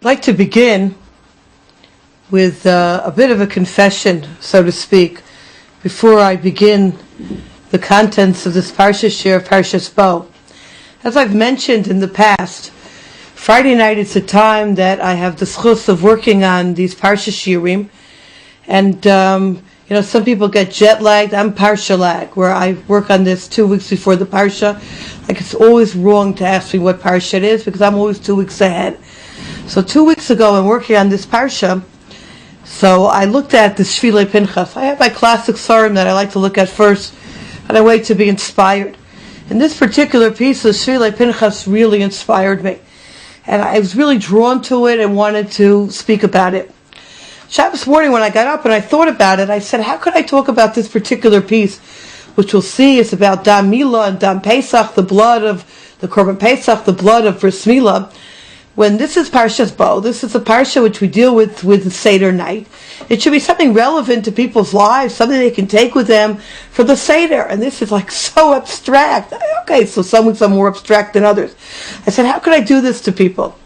I'd like to begin with a bit of a confession, so to speak, before I begin the contents of this Parshat share of Parshat Bo. As I've mentioned in the past, Friday night is a time that I have the schus of working on these Parshat shirim, and some people get jet lagged. I'm Parsha lag, where I work on this 2 weeks before the Parsha. Like, it's always wrong to ask me what Parsha it is, because I'm always 2 weeks ahead. So 2 weeks ago, I'm working on this Parsha, so I looked at the Shvilei Pinchas. I have my classic Sarim that I like to look at first, and I wait to be inspired. And this particular piece of Shvilei Pinchas really inspired me. And I was really drawn to it and wanted to speak about it. Shabbos morning when I got up and I thought about it, I said, how could I talk about this particular piece, which we'll see is about Dam Milah and Dam Pesach, the blood of the Korban Pesach, the blood of Bris Milah, when this is Parshat Bo. This is a Parsha which we deal with the Seder night. It should be something relevant to people's lives, something they can take with them for the Seder. And this is like so abstract. Okay, so some weeks are more abstract than others. I said, how could I do this to people?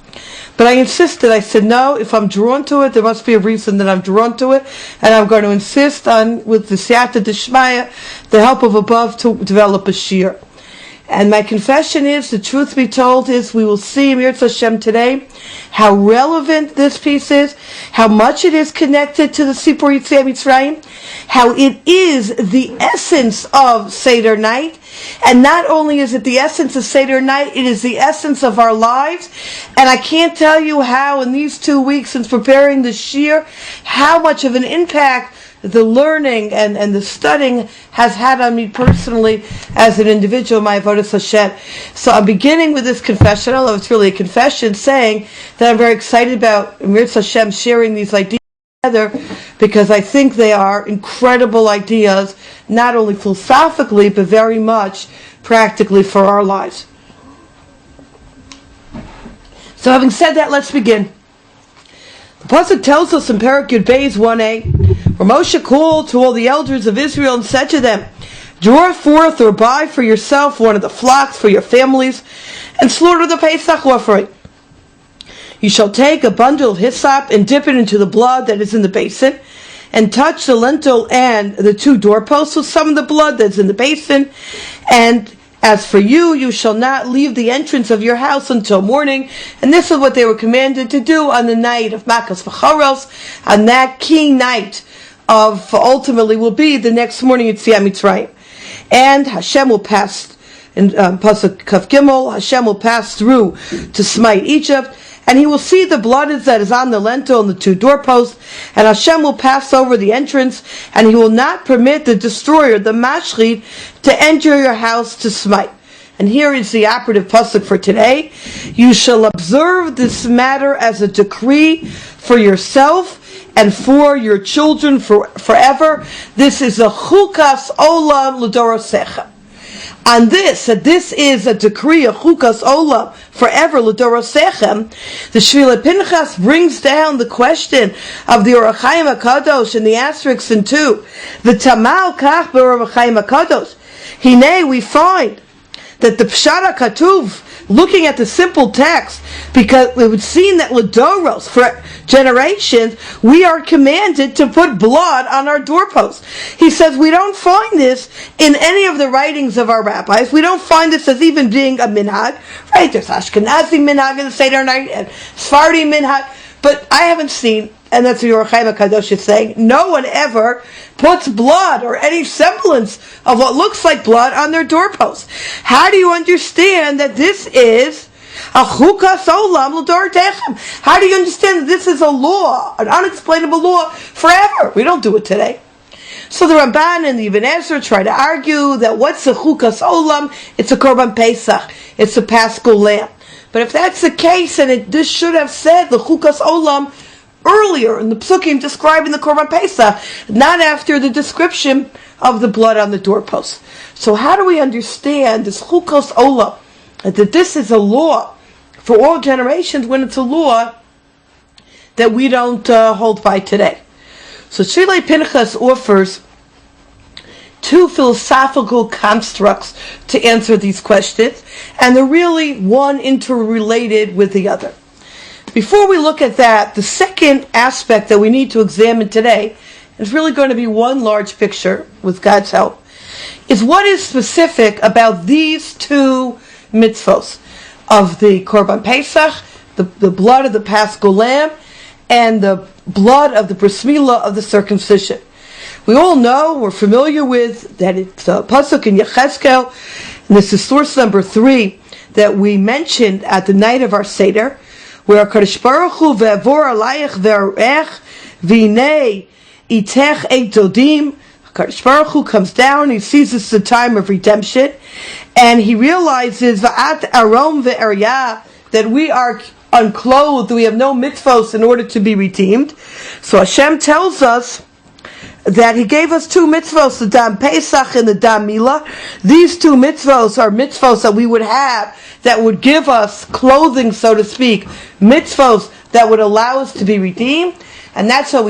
But I insisted. I said, no, if I'm drawn to it, there must be a reason that I'm drawn to it. And I'm going to insist on, with the Siyata D'Shmaya, the help of above, to develop a shir. And my confession is, the truth be told is, we will see in Yirtzeh Hashem today how relevant this piece is, how much it is connected to the Sipur Yetziat Mitzrayim, how it is the essence of Seder night, and not only is it the essence of Seder night, it is the essence of our lives. And I can't tell you how in these 2 weeks since preparing the shir, how much of an impact the learning and the studying has had on me personally as an individual, my avodas Hashem. So I'm beginning with this confession, although it's really a confession, saying that I'm very excited about Yirtzeh Hashem sharing these ideas together, because I think they are incredible ideas, not only philosophically, but very much practically for our lives. So having said that, let's begin. The Pasuk tells us in Perek Yud Beis 1a, where Moshe called to all the elders of Israel and said to them, draw forth or buy for yourself one of the flocks for your families, and slaughter the Pesach offering. You shall take a bundle of hyssop and dip it into the blood that is in the basin, and touch the lintel and the 2 doorposts with some of the blood that's in the basin. And as for you, you shall not leave the entrance of your house until morning. And this is what they were commanded to do on the night of Makas V'charos, on that king night of, ultimately will be the next morning at Yetziat Mitzrayim. And Hashem will pass, in Pasuk Kaf Gimel, Hashem will pass through to smite Egypt, and he will see the blood that is on the lintel and the 2 doorposts, and Hashem will pass over the entrance, and he will not permit the destroyer, the mashchit, to enter your house to smite. And here is the operative pasuk for today. You shall observe this matter as a decree for yourself and for your children forever. This is a chukas olam l'dorosecha. On this, that this is a decree of chukas olam forever l'dorosechem, the Shvilei Pinchas brings down the question of the Orach Chaim HaKadosh and the asterisks in 2. The Tamal kach b'Orach Chaim HaKadosh. Hine, we find that the Pshat HaKatuv, looking at the simple text, because it would seem that L'doros, for generations, we are commanded to put blood on our doorposts. He says we don't find this in any of the writings of our rabbis. We don't find this as even being a minhag. Right, there's Ashkenazi minhag in the Seder night, and Sephardi minhag, but I haven't seen, and that's what Orach Chaim HaKadosh is saying, no one ever puts blood or any semblance of what looks like blood on their doorposts. How do you understand that this is a chukas olam l'dor techem? How do you understand that this is a law, an unexplainable law forever? We don't do it today. So the Ramban and the Ibn Ezra try to argue that what's a chukas olam? It's a korban pesach. It's a paschal lamb. But if that's the case, and this should have said the chukas olam earlier in the psukim describing the korban pesach, not after the description of the blood on the doorpost. So how do we understand this chukas olam, that this is a law for all generations, when it's a law that we don't hold by today? So Shvilei Pinchas offers 2 philosophical constructs to answer these questions, and they're really one interrelated with the other. Before we look at that, the second aspect that we need to examine today, is really going to be one large picture with God's help, is what is specific about these two mitzvos of the Korban Pesach, the blood of the Paschal Lamb, and the blood of the bris milah of the circumcision. We all know, we're familiar with, that it's a pasuk in Yechezkel, and this is source number 3 that we mentioned at the night of our Seder, where HaKadosh Baruch Hu ve'avor alayich ve'arech v'inei itech et dodim. HaKadosh Baruch Hu comes down, he sees it's the time of redemption, and he realizes va'at arom ve'eryah, that we are unclothed, we have no mitzvos in order to be redeemed. So Hashem tells us that He gave us two mitzvos, the Dam Pesach and the Dam Milah. These two mitzvos are mitzvos that we would have, that would give us clothing, so to speak, mitzvos that would allow us to be redeemed. And that's how we